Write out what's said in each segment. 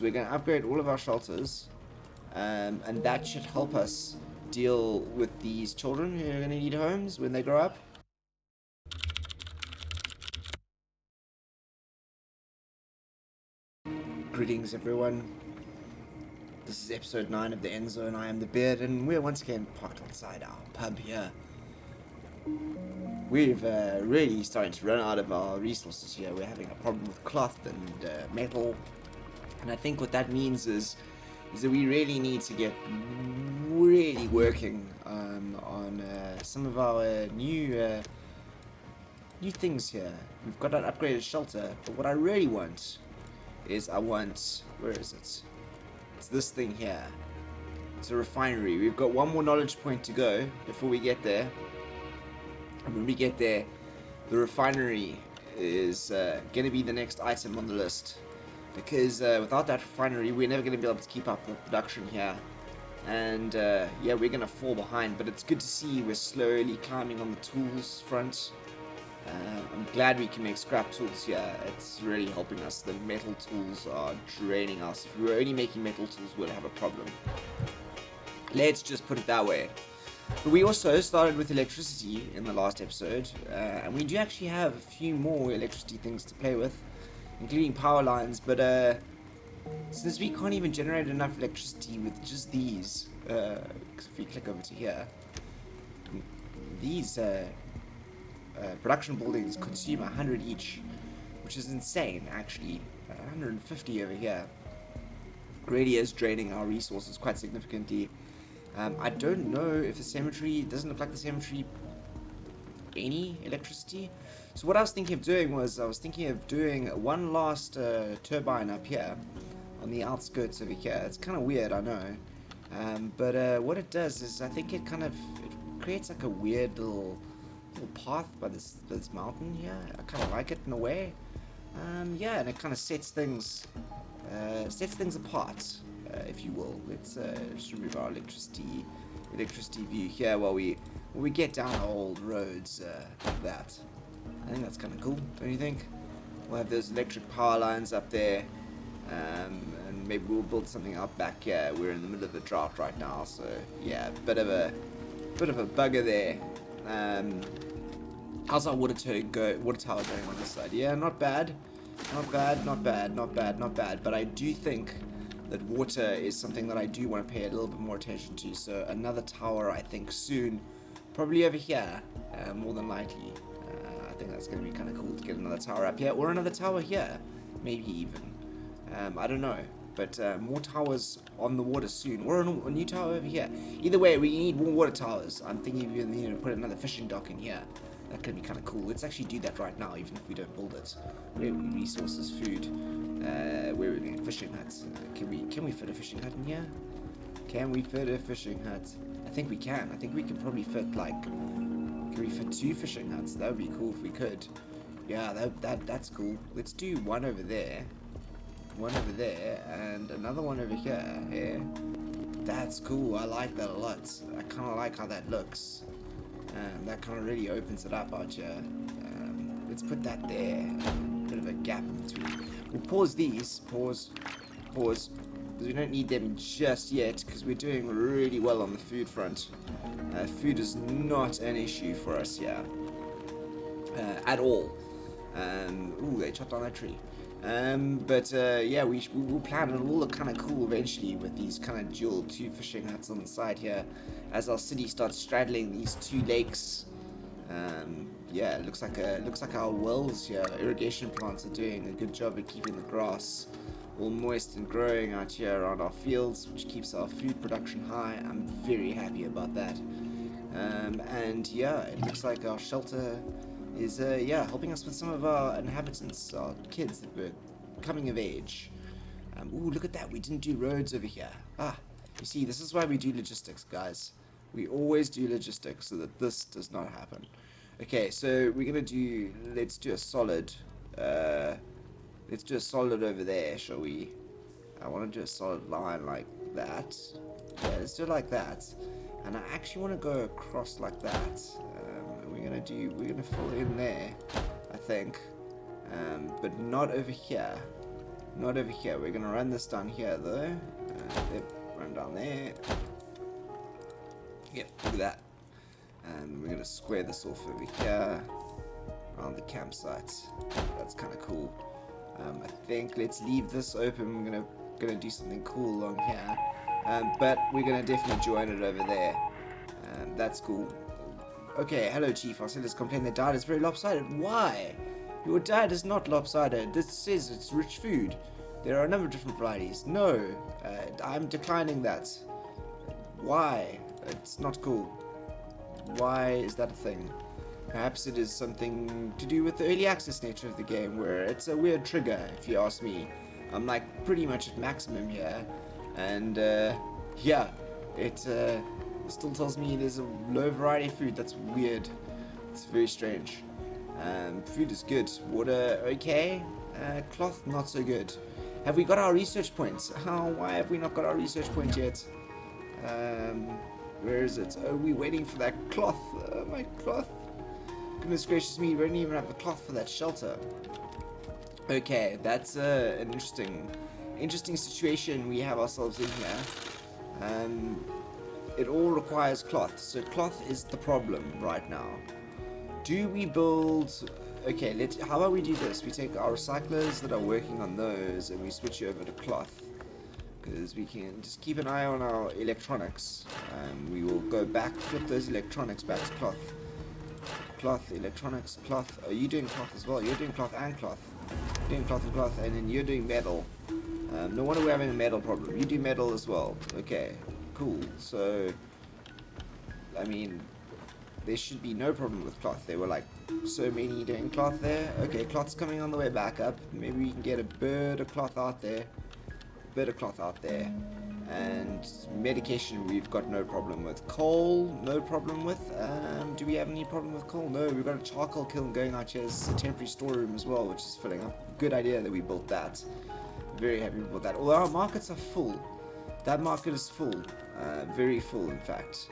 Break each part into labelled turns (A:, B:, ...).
A: We're going to upgrade all of our shelters, and that should help us deal with these children who are going to need homes when they grow up. Greetings, everyone. This is episode 9 of the Endzone. I am the Beard, and we're once again parked outside our pub here. We've really starting to run out of our resources here. We're having a problem with cloth and metal, and I think what that means is that we really need to get really working on some of our new things here. We've got an upgraded shelter, but what I really want is where is it? It's this thing here. It's a refinery. We've got one more knowledge point to go before we get there. And when we get there, the refinery is going to be the next item on the list. Because without that refinery, we're never going to be able to keep up the production here. And yeah, we're going to fall behind. But it's good to see we're slowly climbing on the tools front. I'm glad we can make scrap tools here. It's really helping us. The metal tools are draining us. If we were only making metal tools, we'd have a problem. Let's just put it that way. But we also started with electricity in the last episode, and we do actually have a few more electricity things to play with, including power lines, but since we can't even generate enough electricity with just these, because if we click over to here, these production buildings consume 100 each, which is insane actually. 150 over here really is draining our resources quite significantly. I don't know if the cemetery, doesn't look like the cemetery any electricity. So what I was thinking of doing was, one last turbine up here on the outskirts over here. It's kind of weird, I know. But what it does is, I think it creates like a weird little path by this mountain here. I kind of like it in a way. Yeah, and it kind of sets things apart. If you will. Let's just remove our electricity view here while we get down our old roads like that. I think that's kind of cool, don't you think? We'll have those electric power lines up there, and maybe we'll build something out back here. We're in the middle of a drought right now, so yeah, bit of a bugger there. How's our water tower going on this side? Yeah, not bad. But I do think that water is something that I do want to pay a little bit more attention to. So another tower, I think, soon. Probably over here, more than likely. I think that's going to be kind of cool to get another tower up here. Or another tower here, maybe even. I don't know. But more towers on the water soon. Or a new tower over here. Either way, we need more water towers. I'm thinking we need to put another fishing dock in here. That could be kind of cool. Let's actually do that right now, even if we don't build it. Where we resources, food, where we need fishing huts. Can we fit a fishing hut in here? Can we fit a fishing hut? I think we can. I think we can probably fit can we fit 2 fishing huts? That would be cool if we could. Yeah, that's cool. Let's do one over there, and another one over here. Yeah, that's cool. I like that a lot. I kind of like how that looks. That kind of really opens it up out here. Let's put that there. Bit of a gap in between. We'll pause these. Pause. Because we don't need them just yet, because we're doing really well on the food front. Food is not an issue for us here. At all. Ooh, they chopped down that tree. Yeah, we'll plan it. It'll look kind of cool eventually with these kind of dual 2 fishing huts on the side here, as our city starts straddling these 2 lakes. Yeah, it looks like our wells here, irrigation plants, are doing a good job at keeping the grass all moist and growing out here around our fields, which keeps our food production high. I'm very happy about that. And yeah, it looks like our shelter is helping us with some of our inhabitants, our kids that were coming of age. Ooh, look at that, we didn't do roads over here. You see, this is why we do logistics, guys. We always do logistics so that this does not happen. Okay, so let's do a solid over there, shall we? I want to do a solid line like that. Yeah, let's do it like that. And I actually want to go across like that. We're gonna fill in there, I think. But not over here. Not over here. We're gonna run this down here though. Yep, run down there. Yep, look at that. And we're gonna square this off over here around the campsite. That's kind of cool. I think let's leave this open. We're gonna do something cool along here. But we're gonna definitely join it over there. That's cool. Okay, hello Chief. Our sailors complain their diet is very lopsided. Why? Your diet is not lopsided. This says it's rich food. There are a number of different varieties. No, I'm declining that. Why? It's not cool. Why is that a thing? Perhaps it is something to do with the early access nature of the game, where it's a weird trigger, if you ask me. I'm like pretty much at maximum here, and yeah, it still tells me there's a low variety of food. That's weird. It's very strange. Food is good. Water, okay. Cloth, not so good. Have we got our research points? Why have we not got our research point yet? Where is it? Oh, we're waiting for that cloth. My cloth. Goodness gracious me, we don't even have the cloth for that shelter. Okay, that's an interesting situation we have ourselves in here. It all requires cloth. So cloth is the problem right now. Do we build... Okay, how about we do this? We take our recyclers that are working on those and we switch over to cloth. Because we can just keep an eye on our electronics. We will go back, flip those electronics back to cloth. Cloth, electronics, cloth. Oh, you doing cloth as well? You're doing cloth and cloth. You're doing cloth and cloth, and then you're doing metal. No wonder we're having a metal problem. You do metal as well. Okay, cool. So, I mean, there should be no problem with cloth. There were like so many doing cloth there. Okay, cloth's coming on the way back up. Maybe we can get a bit of cloth out there. And medication we've got no problem with. Coal, no problem with. Do we have any problem with coal? No, we've got a charcoal kiln going out here as a temporary storeroom as well, which is filling up. Good idea that we built that. Very happy with that. Although our markets are full. That market is full. Very full, in fact.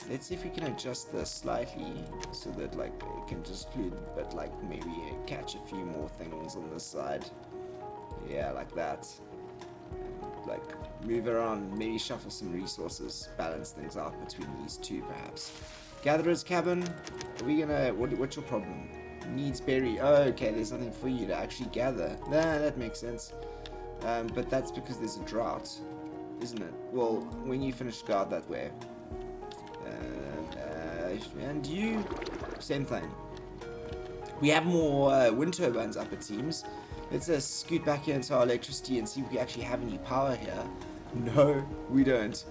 A: Let's see if we can adjust this slightly so that like it can just include, but like maybe catch a few more things on this side. Yeah, like that. Like move around, maybe shuffle some resources, balance things out between these two perhaps. Gatherer's cabin, are we gonna, what's your problem? Needs berry, oh okay, there's nothing for you to actually gather. Nah, that makes sense. But that's because there's a drought, isn't it? Well, when you finish guard that way. And you, same thing. We have more wind turbines up it seems. Let's scoot back here into our electricity and see if we actually have any power here. No, we don't.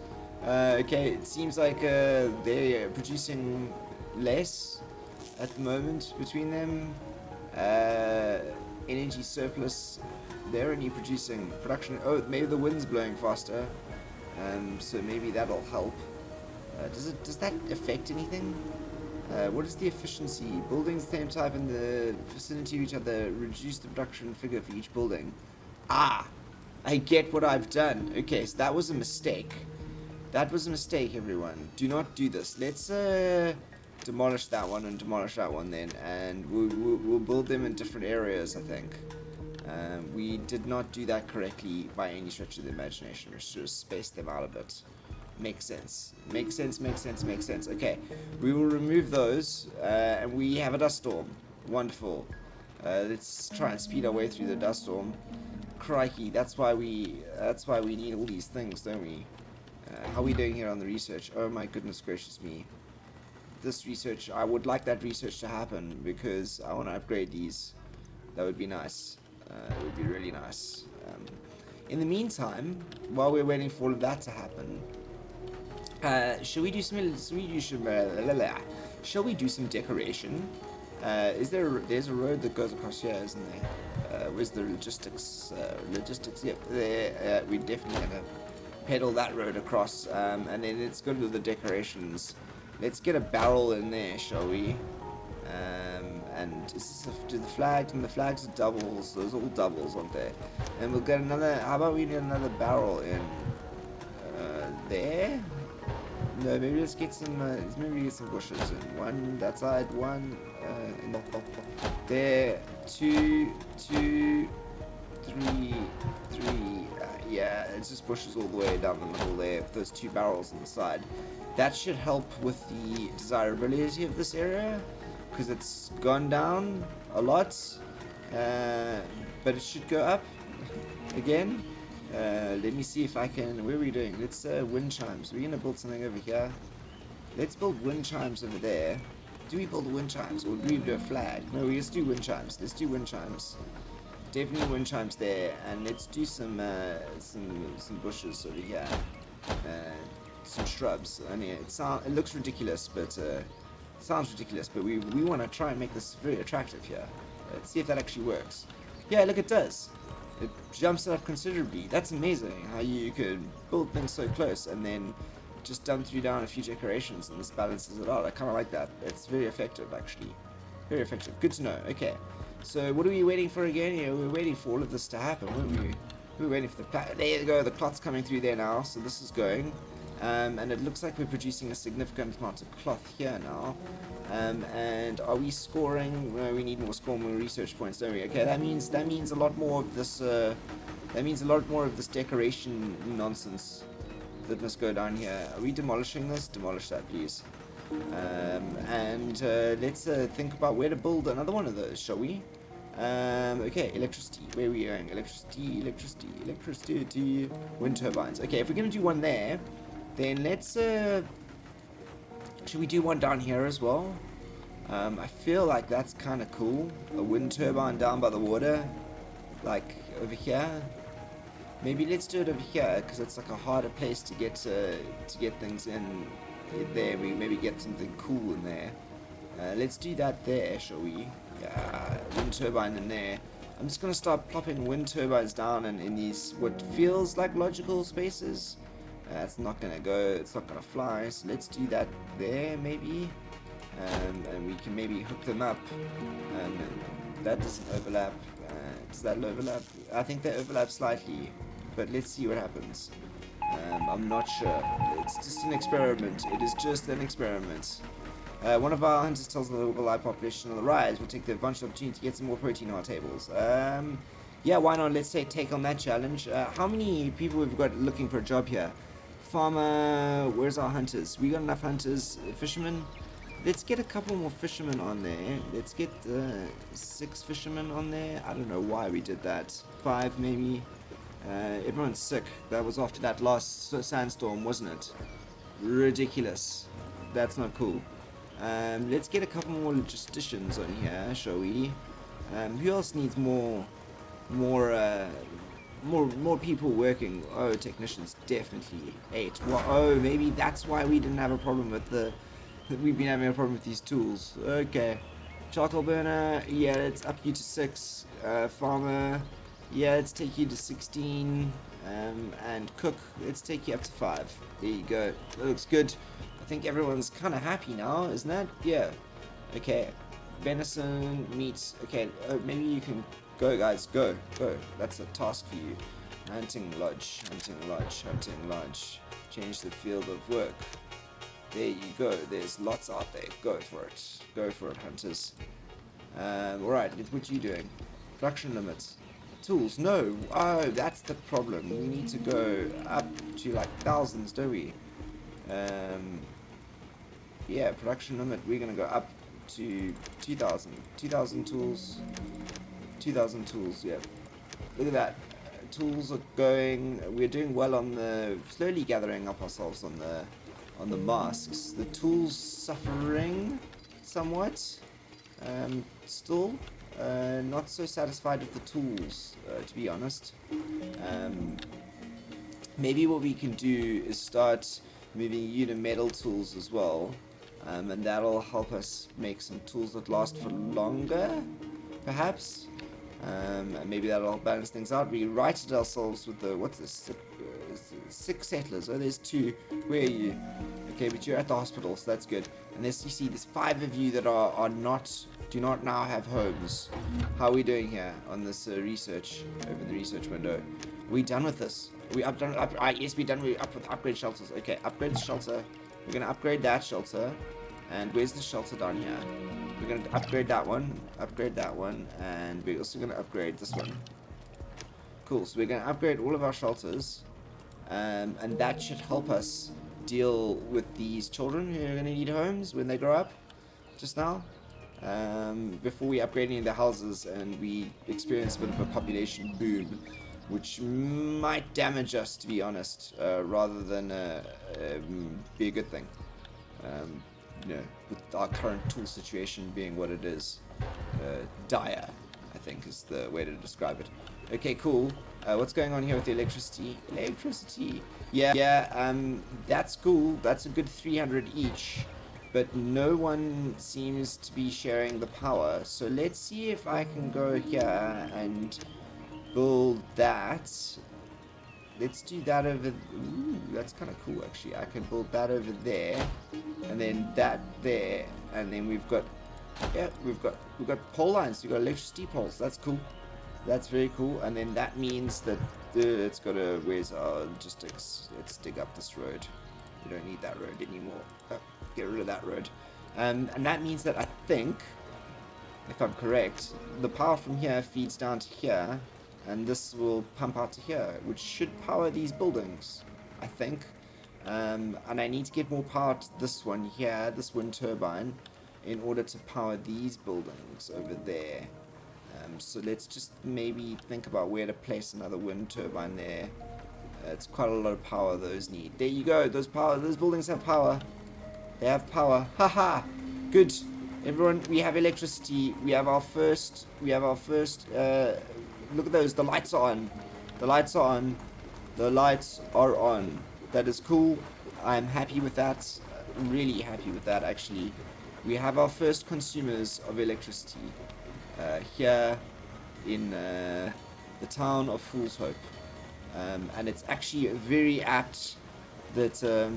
A: Okay, it seems like they're producing less at the moment between them. Energy surplus. They're only producing production. Oh, maybe the wind's blowing faster. So maybe that'll help. Does that affect anything? What is the efficiency? Buildings the same type in the vicinity of each other reduce the production figure for each building. Ah! I get what I've done. Okay, so that was a mistake. That was a mistake, everyone. Do not do this. Let's demolish that one and demolish that one then. And we'll build them in different areas, I think. We did not do that correctly by any stretch of the imagination. We should have spaced them out a bit. Makes sense. Makes sense. Okay, we will remove those, and we have a dust storm. Wonderful. Let's try and speed our way through the dust storm. Crikey, that's why we need all these things, don't we? How are we doing here on the research? Oh my goodness gracious me. This research, I would like that research to happen because I want to upgrade these. That would be nice. It would be really nice. In the meantime, while we're waiting for all of that to happen, shall we do some decoration? There's a road that goes across here, isn't there? Where's the logistics? Yep, there. We're definitely gonna pedal that road across, and then let's go to the decorations. Let's get a barrel in there, shall we? And is this do the flags? And the flags are doubles. Those are all doubles, aren't they? And we'll get another. How about we get another barrel in there? No, maybe let's get some. Maybe get some bushes in. One that side, one in there. Two. three. Yeah, it's just bushes all the way down the middle there. Those 2 barrels on the side. That should help with the desirability of this area, because it's gone down a lot. But it should go up again. Let me see if I can. Where are we doing? Let's wind chimes. We're gonna build something over here. Let's build wind chimes over there. Do we build wind chimes or do we do a flag? No, we just do wind chimes. Let's do wind chimes. Definitely wind chimes there, and let's do some bushes over here. Some shrubs. I mean, it looks ridiculous, but sounds ridiculous. But we want to try and make this very attractive here. Let's see if that actually works. Yeah, look, it does. It jumps it up considerably. That's amazing how you could build things so close and then just down a few decorations and this balances it out. I kind of like that. It's very effective, actually. Very effective. Good to know. Okay. So what are we waiting for again? Yeah, we're waiting for all of this to happen, weren't we? We were waiting for there you go. The cloth's coming through there now. So this is going. And it looks like we're producing a significant amount of cloth here now. And are we scoring? No, we need more research points, don't we? Okay, that means a lot more of this. That means a lot more of this decoration nonsense that must go down here. Are we demolishing this? Demolish that, please. Let's think about where to build another one of those, shall we? Okay, electricity. Where are we going? Electricity. Wind turbines. Okay, if we're gonna do one there, then let's. Should we do one down here as well? I feel like that's kind of cool. A wind turbine down by the water, like over here. Maybe let's do it over here because it's like a harder place to get things in there. We maybe get something cool in there. Let's do that there, shall we? Wind turbine in there. I'm just gonna start plopping wind turbines down in these what feels like logical spaces. It's not gonna go. It's not gonna fly. So let's do that there, maybe. And we can maybe hook them up. That doesn't overlap. Does that overlap? I think they overlap slightly. But let's see what happens. I'm not sure. It's just an experiment. It is just an experiment. One of our hunters tells the local live population on the rise. We'll take the bunch of opportunity to get some more protein on our tables. Yeah, why not? Let's take on that challenge. How many people we've got looking for a job here? Farmer, where's our hunters? We got enough hunters, fishermen. Let's get a couple more fishermen on there. Let's get 6 fishermen on there. I don't know why we did that. 5 maybe. Everyone's sick. That was after that last sandstorm, wasn't it? Ridiculous. That's not cool. Let's get a couple more logisticians on here, shall we? Who else needs more people working? Oh, technicians, definitely 8. Well, oh, maybe that's why we didn't have a problem with we've been having a problem with these tools. Okay, charcoal burner, yeah, let's up you to 6. Farmer, yeah, let's take you to 16. And cook, let's take you up to 5. There you go. That looks good. I think everyone's kind of happy now, isn't that? Yeah. Okay. Venison, meat. Okay, maybe you can go, guys. Go. That's a task for you. Hunting lodge. Change the field of work. There you go. There's lots out there. Go for it, hunters. Alright, what are you doing? Production limits. Tools. No. Oh, that's the problem. We need to go up to like thousands, don't we? Yeah, production limit. We're going to go up to 2,000. 2,000 tools. 2,000 tools, yeah. Look at that. Tools are going. We're doing well on slowly gathering up ourselves on the masks. The tools suffering somewhat. Still not so satisfied with the tools, to be honest. Maybe what we can do is start moving you to metal tools as well, and that'll help us make some tools that last for longer, perhaps. And maybe that'll balance things out. We righted ourselves with the, what's this, 6 settlers. Oh, there's 2. Where are you? Okay, but you're at the hospital, so that's good. And there's, you see, there's 5 of you that do not now have homes. How are we doing here on this research, over the research window? Are we done with this? Are we done? Yes, we're done. We're up with upgrade shelters. Okay, upgrade the shelter. We're going to upgrade that shelter. And where's the shelter down here? We're going to upgrade that one, and we're also going to upgrade this one. Cool. So we're going to upgrade all of our shelters. And that should help us deal with these children who are going to need homes when they grow up. Just now. Before we upgrade any of the houses and we experience a bit of a population boom, which might damage us, to be honest, rather than be a good thing. With our current tool situation being what it is, dire, I think is the way to describe it. Okay, cool. What's going on here with the electricity? Yeah, that's cool. That's a good 300 each. But no one seems to be sharing the power. So let's see if I can go here and build that. Let's do that over... Ooh, that's kind of cool, actually. I can build that over there. And then that there. And then we've got... Yeah, we've got pole lines. We've got electricity poles. That's cool. That's very cool. And then that means that... it's got a... Where's our logistics? Let's dig up this road. We don't need that road anymore. Get rid of that road. And that means that I think, if I'm correct, the power from here feeds down to here, and this will pump out to here, which should power these buildings, I think. And I need to get more power to this one here, this wind turbine, in order to power these buildings over there. So let's just maybe think about where to place another wind turbine there. It's quite a lot of power those need. There you go. Those buildings have power. They have power. Haha. Good. Everyone, we have electricity. We have our first. Look at those. The lights are on. The lights are on. The lights are on. That is cool. I'm happy with that. Really happy with that, actually. We have our first consumers of electricity here in the town of Fool's Hope. And it's actually very apt that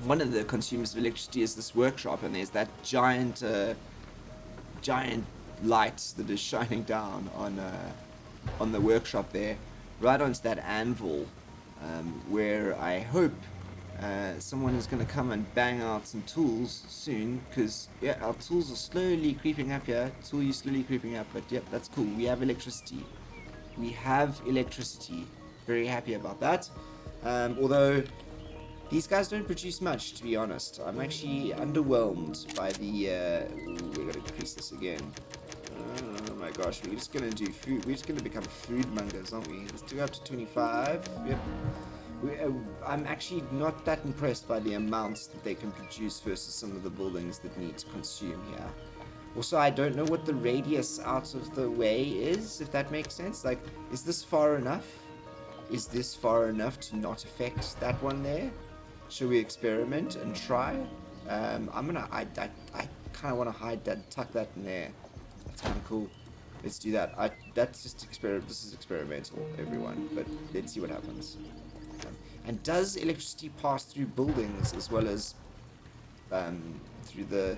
A: one of the consumers of electricity is this workshop, and there's that giant light that is shining down on the workshop there, right onto that anvil, where I hope someone is going to come and bang out some tools soon, because yeah, our tools are slowly creeping up here. Tool use slowly creeping up, but yep, that's cool. We have electricity. We have electricity. Very happy about that. Although these guys don't produce much, to be honest. I'm actually underwhelmed by the... we're going to increase this again. Oh my gosh, we're just going to do food. We're just going to become food mongers, aren't we? Let's do up to 25. Yep. I'm actually not that impressed by the amounts that they can produce versus some of the buildings that need to consume here. Also, I don't know what the radius out of the way is, if that makes sense. Like, is this far enough? Is this far enough to not affect that one there? Should we experiment and try? I kind of want to tuck that in there. That's kind of cool. Let's do that. That's just this is experimental, everyone. But let's see what happens. And does electricity pass through buildings as well as through the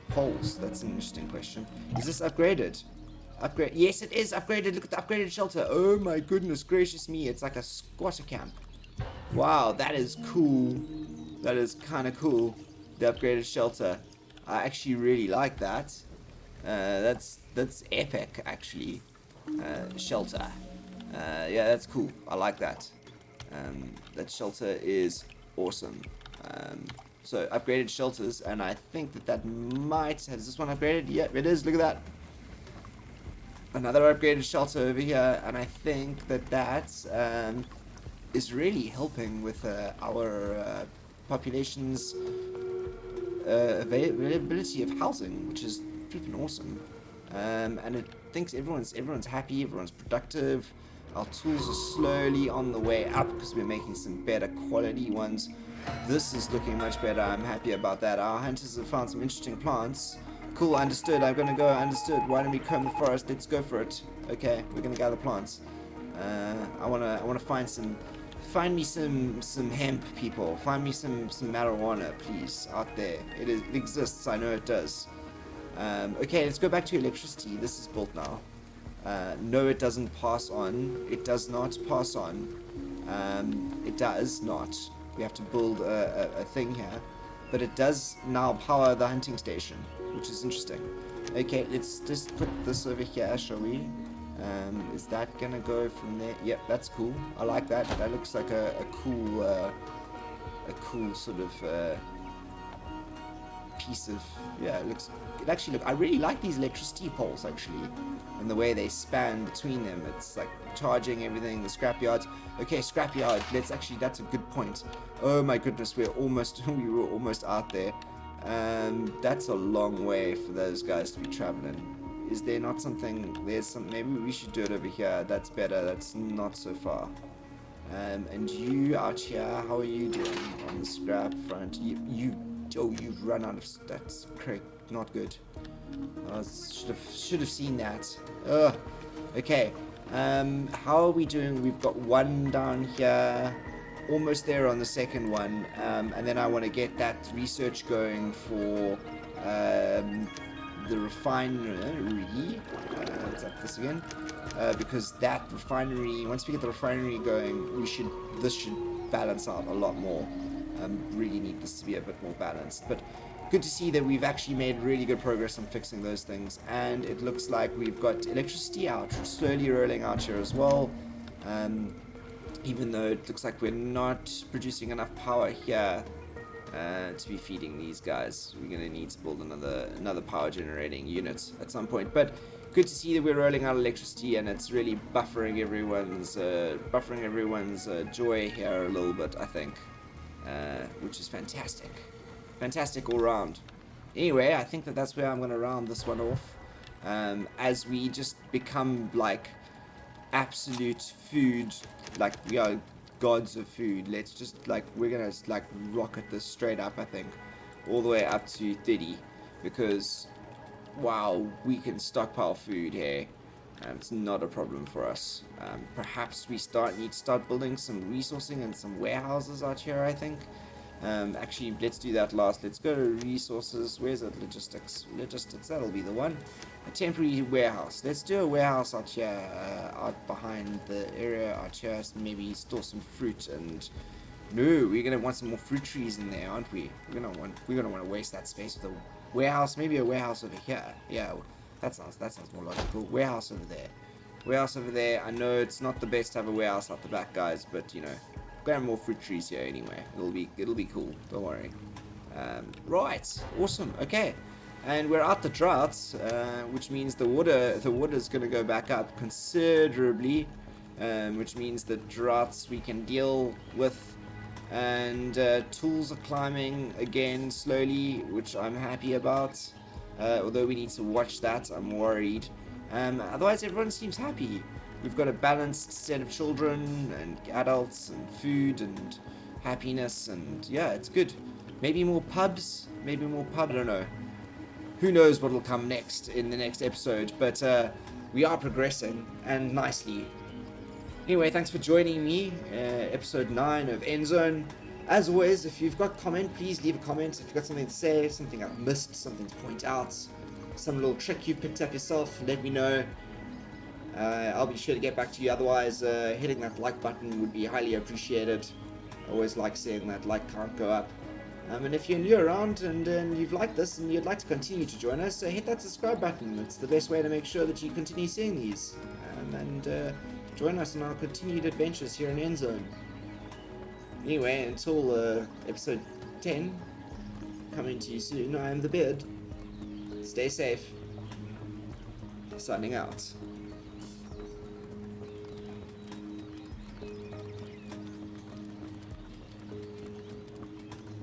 A: poles? That's an interesting question. Is this upgraded? Yes, it is upgraded. Look at the upgraded shelter. Oh my goodness gracious me. It's like a squatter camp. Wow, that is cool. That is kind of cool. The upgraded shelter. I actually really like that. That's epic, actually. Shelter. Yeah, that's cool. I like that. That shelter is awesome. So upgraded shelters, and I think that might... Has this one upgraded? Yep, it is. Look at that. Another upgraded shelter over here, and I think that is really helping with our population's availability of housing, which is freaking awesome. And it thinks everyone's happy, everyone's productive. Our tools are slowly on the way up because we're making some better quality ones. This is looking much better. I'm happy about that. Our hunters have found some interesting plants. Cool, understood. I'm gonna go. Understood. Why don't we comb the forest? Let's go for it. Okay, we're gonna gather plants. I wanna find me some hemp, people. Find me some marijuana, please, out there. It exists. I know it does. Okay, let's go back to electricity. This is built now. No, it doesn't pass on. It does not pass on. It does not. We have to build a thing here. But it does now power the hunting station, which is interesting. Okay, let's just put this over here, shall we? Is that gonna go from there? Yep, that's cool. I like that. That looks like a cool sort of piece of, yeah, it actually I really like these electricity poles actually, and the way they span between them. It's like charging everything. The scrapyards. Okay, scrapyard. That's a good point. Oh my goodness, we were almost out there. That's a long way for those guys to be traveling. Is there not something? Maybe we should do it over here. That's better. That's not so far. And you out here, how are you doing on the scrap front? You've run out of. That's correct. Not good. I should have seen that. Ugh. Okay. How are we doing? We've got one down here. Almost there on the second one. And then I want to get that research going for the refinery. Let's up this again. Because that refinery, once we get the refinery going, this should balance out a lot more. Really need this to be a bit more balanced. But good to see that we've actually made really good progress on fixing those things. And it looks like we've got electricity out, slowly rolling out here as well. Even though it looks like we're not producing enough power here to be feeding these guys. We're going to need to build another power generating unit at some point. But good to see that we're rolling out electricity, and it's really buffering everyone's joy here a little bit, I think, which is fantastic. Fantastic all round. Anyway, I think that's where I'm going to round this one off. As we just become like absolute food, like we are gods of food. Let's just we're gonna rocket this straight up, I think, all the way up to 30, because wow, we can stockpile food here. It's not a problem for us. Perhaps we need to start building some resourcing and some warehouses out here, I think. Actually, let's do that last. Let's go to resources. Where's it? Logistics, that'll be the one. A temporary warehouse. Let's do a warehouse out here, out behind the area out here. Maybe store some fruit. And no, we're gonna want some more fruit trees in there, aren't we? We're gonna want to waste that space with a warehouse. Maybe a warehouse over here. Yeah, that sounds more logical. Warehouse over there. Warehouse over there. I know it's not the best to have a warehouse out the back, guys, but you know, we're gonna have more fruit trees here anyway. It'll be cool. Don't worry. Right. Awesome. Okay. And we're out the droughts, which means the water's going to go back up considerably, which means the droughts we can deal with, and tools are climbing again slowly, which I'm happy about. Although we need to watch that, I'm worried. Otherwise, everyone seems happy. We've got a balanced set of children and adults and food and happiness, and yeah, it's good. Maybe more pubs. I don't know. Who knows what will come next in the next episode, but we are progressing, and nicely. Anyway, thanks for joining me, episode 9 of EndZone. As always, if you've got comment, please leave a comment. If you've got something to say, something I've missed, something to point out, some little trick you picked up yourself, let me know. I'll be sure to get back to you. Otherwise, hitting that like button would be highly appreciated. I always like seeing that like count go up. And if you're new around and you've liked this and you'd like to continue to join us, hit that subscribe button. It's the best way to make sure that you continue seeing these. And join us in our continued adventures here in EndZone. Anyway, until episode 10, coming to you soon, I am the Beard. Stay safe. Signing out.